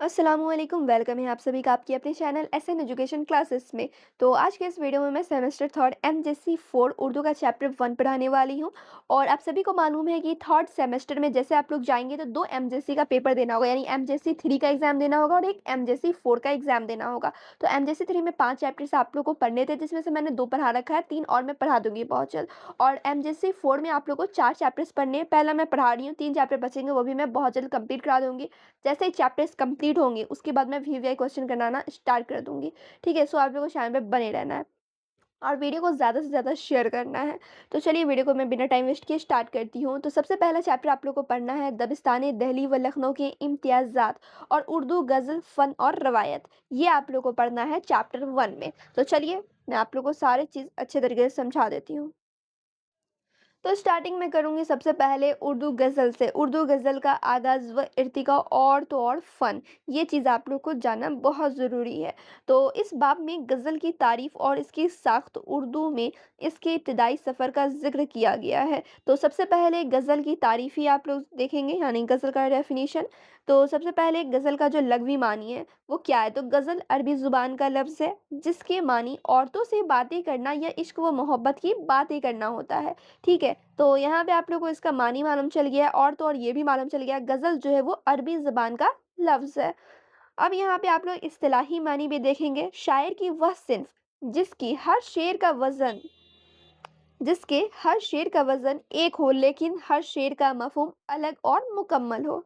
अस्सलामुअलैकुम, वेलकम है आप सभी का आपकी अपने चैनल एसएन एजुकेशन क्लासेस में। तो आज के इस वीडियो में मैं सेमेस्टर थर्ड एमजेसी 4 उर्दू का चैप्टर 1 पढ़ाने वाली हूं। और आप सभी को मालूम है कि थर्ड सेमेस्टर में जैसे आप लोग जाएंगे तो दो एमजेसी का पेपर देना होगा, यानी एमजेसी 3 का एग्जाम देना होगा और एक एमजेसी 4 का एग्जाम देना होगा। तो एमजेसी 3 में 5 चैप्टर्स आप लोग को पढ़ने थे, जिसमें से मैंने 2 पढ़ा रखा है, 3 और मैं पढ़ा दूंगी बहुत जल्द। और एमजेसी 4 में आप लोग को 4 चैप्टर्स पढ़ने हैं, पहला मैं पढ़ा रही हूँ, 3 चैप्टर बचेंगे वो भी मैं बहुत जल्द कंप्लीट करा दूंगी। जैसे ही चैप्टर्स कंप्लीट होंगे उसके बाद मैं वीवीआई क्वेश्चन कराना स्टार्ट कर दूंगी। ठीक है, सो आप लोगों को चैनल पे बने रहना है और वीडियो को ज़्यादा से ज़्यादा शेयर करना है। तो चलिए वीडियो को मैं बिना टाइम वेस्ट किए स्टार्ट करती हूँ। तो सबसे पहला चैप्टर आप लोग को पढ़ना है दबिस्तान दिल्ली व लखनऊ के इम्तियाज़ात और उर्दू गज़ल फ़न और रवायत। ये आप लोग को पढ़ना है चैप्टर 1 में। तो चलिए मैं आप लोग को सारी चीज़ अच्छे तरीके से समझा देती हूँ। तो स्टार्टिंग में करूँगी सबसे पहले उर्दू गज़ल से। उर्दू गज़ल का आगाज़ व इर्तिका और तो और फ़न, ये चीज़ आप लोग को जानना बहुत ज़रूरी है। तो इस बाब में गज़ल की तारीफ़ और इसकी साख्त उर्दू में इसके इब्तिदाई सफ़र का ज़िक्र किया गया है। तो सबसे पहले गज़ल की तारीफ़ ही आप लोग देखेंगे, यानी गज़ल का डेफ़िनिशन। तो सबसे पहले गज़ल का जो लग़वी मानी है वो क्या है? तो गज़ल अरबी ज़ुबान का लफ्ज़ है जिसके मानी औरतों से बातें करना या इश्क व मोहब्बत की बातें करना होता है। ठीक है, तो यहाँ पे आप लोग को इसका मानी मालूम चल गया है और तो और ये भी मालूम चल गया है गज़ल जो है वो अरबी ज़ुबान का लफ्ज़ है। अब यहाँ पे आप लोग इस्तिलाही मानी भी देखेंगे, शायर की वह सिन्फ़ जिसकी हर शेर का वज़न जिसके हर शेर का वज़न एक हो लेकिन हर शेर का मफ़हूम अलग और मुकम्मल हो।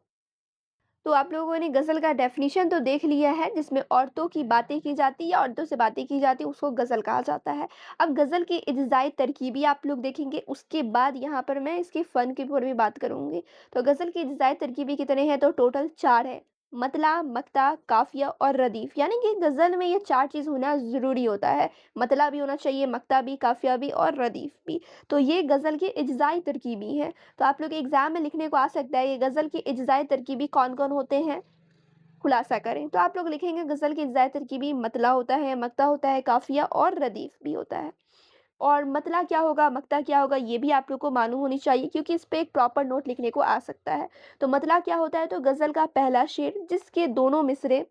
तो आप लोगों ने गज़ल का डेफ़िनिशन तो देख लिया है, जिसमें औरतों की बातें की जाती है या औरतों से बातें की जाती है, उसको गज़ल कहा जाता है। अब गज़ल की इज्ज़ाई तरकीबी आप लोग देखेंगे, उसके बाद यहाँ पर मैं इसके फ़न के ऊपर भी बात करूँगी। तो गज़ल की इज्ज़ाई तरकीबी कितने हैं? तो टोटल 4 है। मतला, मक्ता, काफ़िया और रदीफ़, यानी कि गज़ल में ये 4 चीज़ होना ज़रूरी होता है। मतला भी होना चाहिए, मक्ता भी, काफ़िया भी और रदीफ़ भी। तो ये गज़ल की इज्ज़ाई तरकीबी है। तो आप लोग एग्ज़ाम में लिखने को आ सकता है, ये गज़ल की इज्ज़ाई तरकीबी कौन-कौन होते हैं? खुलासा करें। तो आप लोग लिखेंगे गज़ल की इज्ज़ाई तरकीबी मतला होता है, मक्ता होता है, काफ़िया और रदीफ़ भी होता है। और मतला क्या होगा, मक्ता क्या होगा, ये भी आप लोग को मालूम होनी चाहिए, क्योंकि इस पे एक प्रॉपर नोट लिखने को आ सकता है। तो मतला क्या होता है? तो गज़ल का पहला शेर जिसके दोनों मिसरे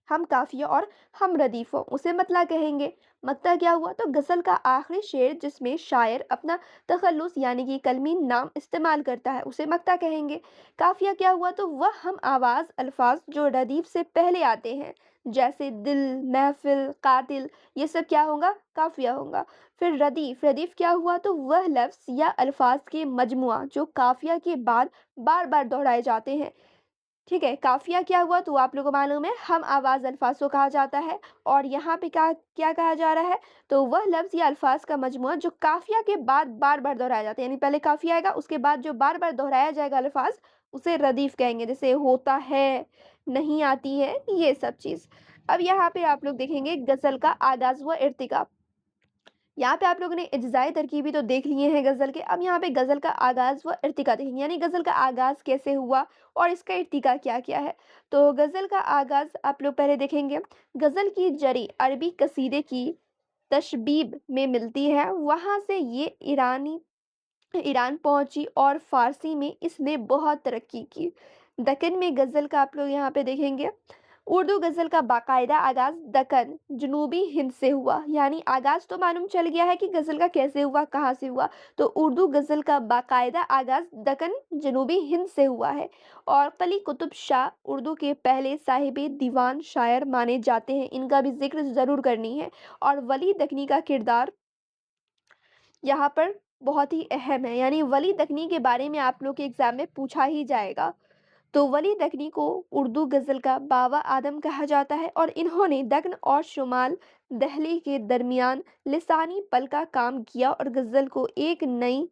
हम काफ़िया और हम रदीफ़ हों, उसे मतला कहेंगे। मक्ता क्या हुआ? तो गज़ल का आखिरी शेर जिसमें शायर अपना तख़ल्लुस यानी कि कलमी नाम इस्तेमाल करता है, उसे मक्ता कहेंगे। काफ़िया क्या हुआ? तो वह हम आवाज़ अल्फ़ाज़ जो रदीफ़ से पहले आते हैं, जैसे दिल, महफ़िल, कातिल, ये सब क्या होगा? काफ़िया होगा। फिर रदीफ़, रदीफ़ क्या हुआ? तो वह लफ्ज़ या अल्फ़ाज़ के मजमुआ जो काफ़िया के बाद बार-बार दोहराए जाते हैं। ठीक है, काफ़िया क्या हुआ? तो आप लोगों को मालूम है हम आवाज़ अल्फ़ाज़ को कहा जाता है। और यहाँ पे क्या कहा जा रहा है? तो वह लफ्ज़ या अल्फ़ाज़ का मजमूआ जो काफ़िया के बाद बार-बार दोहराया जाता है, यानी पहले काफ़िया आएगा, उसके बाद जो बार-बार दोहराया जाएगा अल्फ़ाज़, उसे रदीफ़ कहेंगे। जैसे होता है, नहीं आती है, ये सब चीज़। अब यहाँ पे आप लोग देखेंगे गज़ल का आगाज़ व इर्तिका। यहाँ पे आप लोगों ने इज्ज़ाई तरकीबी तो देख लिए हैं गज़ल के, अब यहाँ पे गज़ल का आगाज़ व इर्तिका देखेंगे, यानी गज़ल का आगाज़ कैसे हुआ और इसका इर्तिका क्या-क्या है। तो गज़ल का आगाज़ आप लोग पहले देखेंगे, गज़ल की जड़ी अरबी कसीदे की तशबीब में मिलती है, वहाँ से ये ईरान पहुँची और फ़ारसी में इसने बहुत तरक्की की। दक्कन में गज़ल का आप लोग यहाँ पे देखेंगे, उर्दू गज़ल का बाकायदा आगाज़ दक्कन, जनूबी हिंद से हुआ, यानी आगाज़ तो मालूम चल गया है कि गज़ल का कैसे हुआ, कहाँ से हुआ। तो उर्दू गज़ल का बाकायदा आगाज़ दक्कन, जनूबी हिंद से हुआ है। और कली कुतुब शाह उर्दू के पहले साहिबे दीवान शायर माने जाते हैं, इनका भी ज़िक्र ज़रूर करनी है। और वली दक्कनी का किरदार यहाँ पर बहुत ही अहम है, यानी वली दक्कनी के बारे में आप लोग के एग्ज़ाम में पूछा ही जाएगा। तो वली दक्कनी को उर्दू गज़ल का बाबा आदम कहा जाता है और इन्होंने दक्न और शुमाल दहली के दरमियान लिसानी पल का काम किया और गज़ल को एक नई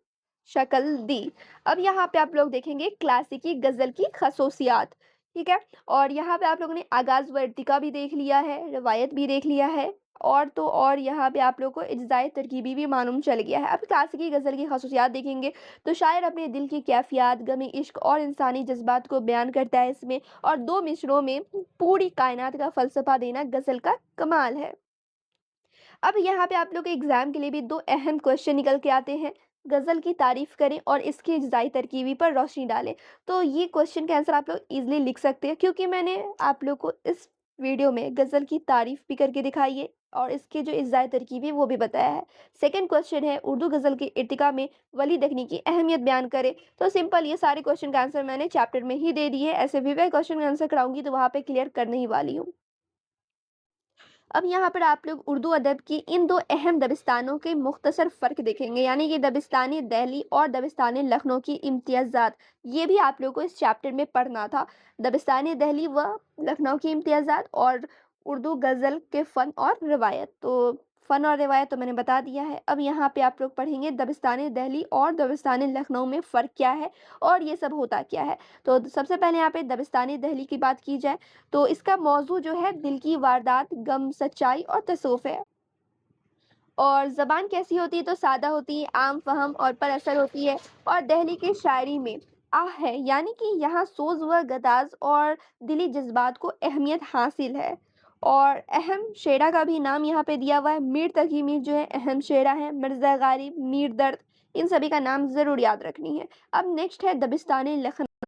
शक्ल दी। अब यहाँ पे आप लोग देखेंगे क्लासिकी गज़ल की खसूसियात, ठीक है? और यहाँ पे आप लोगों ने आगाज़ व इर्तिका भी देख लिया है, रिवायत भी देख लिया है और तो और यहाँ पे आप लोग को इज्ज़ाई तरकीबी भी मालूम चल गया है। अब क्लासिकी गज़ल की खसूसियात देखेंगे, तो शायर अपने दिल की कैफ़ियत, गम इश्क और इंसानी जज़्बात को बयान करता है इसमें, और 2 मिसरों में पूरी कायनात का फ़लसफ़ा देना गज़ल का कमाल है। अब यहाँ पे आप लोग के एग्ज़ाम के लिए भी 2 अहम क्वेश्चन निकल के आते हैं। गज़ल की तारीफ़ करें और इसकी इज़ाई तरकीबी पर रोशनी डालें। तो ये क्वेश्चन का आंसर आप लोग ईज़िली लिख सकते हैं, क्योंकि मैंने आप लोग को इस वीडियो में गज़ल की तारीफ़ भी करके दिखाई है और इसके जो इज़ाई तरकीब है वो भी बताया है। सेकंड क्वेश्चन है, उर्दू गज़ल की इर्तिका में वली दखनी की अहमियत बयान करें। तो सिंपल, ये सारे क्वेश्चन का आंसर मैंने चैप्टर में ही दे दिए हैं। ऐसे भी मैं क्वेश्चन का आंसर कराऊँगी तो वहाँ पे क्लियर करने ही वाली हूँ। अब यहाँ पर आप लोग उर्दू अदब की इन 2 अहम दबिस्तानों के मुख्तसर फ़र्क देखेंगे, यानी कि दबिस्तानी दहली और दबिस्तानी लखनऊ की इम्तियाज़ात। ये भी आप लोगों को इस चैप्टर में पढ़ना था। दबिस्तानी दहली व लखनऊ की इम्तियाज़ात और उर्दू गज़ल के फ़न और रिवायत। तो फ़न और रिवायत तो मैंने बता दिया है। अब यहाँ पे आप लोग पढ़ेंगे दबिस्तानी दहली और दबिस्तानी लखनऊ में फ़र्क क्या है और ये सब होता क्या है। तो सबसे पहले यहाँ पे दबिस्तानी दहली की बात की जाए, तो इसका मौज़ू जो है दिल की वारदात, गम, सच्चाई और तसव्वुफ़ है। और ज़बान कैसी होती है, तो सादा होती है, आम फ़हम और पर असर होती है। और दहली की शायरी में आह है, यानी कि यहाँ सोज़ व गदाज़ और दिली जज़्बात को अहमियत हासिल है। और अहम शेरा का भी नाम यहाँ पे दिया हुआ है। मीर तकी मीर जो है अहम शेरा है, मिर्ज़ा गालिब, मीर दर्द, इन सभी का नाम ज़रूर याद रखनी है। अब नेक्स्ट है दबिस्तानी लखनऊ।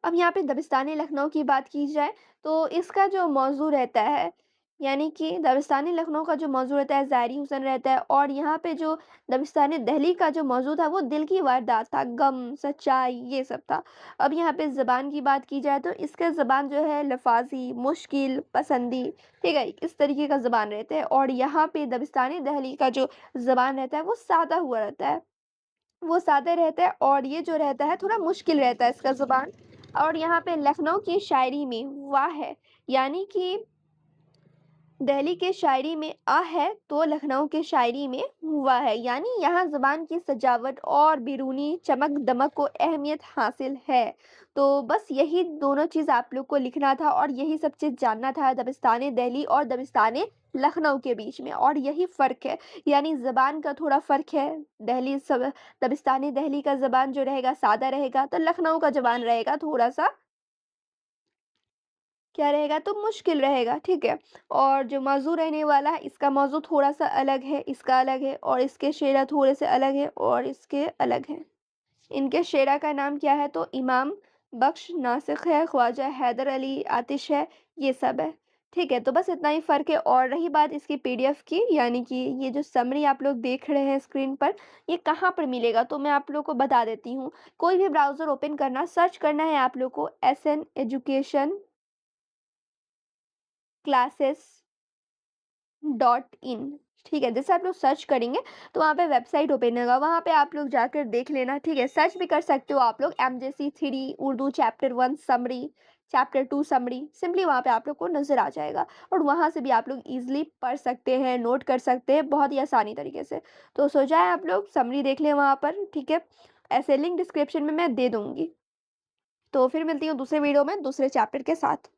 अब यहाँ पे दबिस्तानी लखनऊ की बात की जाए, तो इसका जो मौज़ू रहता है, यानी कि दबिस्तानी लखनऊ का जो मौज़ू रहता है ज़ाहिरी हुस्न रहता है, और यहाँ पे जो दबिस्तानी दहली का जो मौज़ू था वो दिल की वारदात था, गम, सच्चाई, ये सब था। अब यहाँ पे ज़बान की बात की जाए, तो इसका ज़बान जो है लफ़ाज़ी, मुश्किल, पसंदी, ठीक है? इस तरीके का ज़बान रहता है। और यहाँ पे दबिस्तानी दहली का जो ज़बान रहता है वो सादा हुआ रहता है। वो सादा रहता है और ये जो रहता है थोड़ा मुश्किल रहता है इसका ज़ुबान। और यहाँ पे लखनऊ की शायरी में वाह है, यानी कि दिल्ली के शायरी में आ है तो लखनऊ के शायरी में हुआ है, यानी यहाँ ज़ुबान की सजावट और बैरूनी चमक-दमक को अहमियत हासिल है। तो बस यही दोनों चीज़ आप लोग को लिखना था और यही सब चीज़ जानना था दबिस्तान दिल्ली और दबिस्तान लखनऊ के बीच में, और यही फ़र्क है, यानी ज़बान का थोड़ा फ़र्क है। दिल्ली सब दबिस्तानी दिल्ली का ज़बान जो रहेगा सादा रहेगा, तो लखनऊ का ज़बान रहेगा थोड़ा-सा क्या रहेगा, तो मुश्किल रहेगा, ठीक है? और जो मौज़ू रहने वाला है, इसका मौज़ू थोड़ा-सा अलग है, इसका अलग है, और इसके शेरा थोड़े-से अलग हैं और इसके अलग हैं। इनके शेरा का नाम क्या है, तो इमाम बख्श, नासिख है, ख्वाजा हैदर अली, आतिश है, ये सब है। ठीक है? तो बस इतना ही फ़र्क है। और रही बात इसकी पीडीएफ की, यानी कि ये जो समरी आप लोग देख रहे हैं स्क्रीन पर, ये कहाँ पर मिलेगा, तो मैं आप लोग को बता देती हूँ। कोई भी ब्राउज़र ओपन करना, सर्च करना है आप लोग को एसएन एजुकेशन क्लासेस .in, ठीक है? जैसे आप लोग सर्च करेंगे तो वहाँ पे वेबसाइट ओपन होगा, वहाँ पे आप लोग जाकर देख लेना, ठीक है? सर्च भी कर सकते हो आप लोग MJC 3 Urdu chapter 1 summary, chapter 2 summary, simply वहाँ पे आप लोग को नज़र आ जाएगा और वहाँ से भी आप लोग ईज़िली पढ़ सकते हैं, नोट कर सकते हैं बहुत ही आसानी तरीके से। तो सो जाएँ आप लोग, समरी देख लें वहाँ पर, ठीक है? ऐसे लिंक डिस्क्रिप्शन में मैं दे दूँगी। तो फिर मिलती हूँ दूसरे वीडियो में दूसरे चैप्टर के साथ।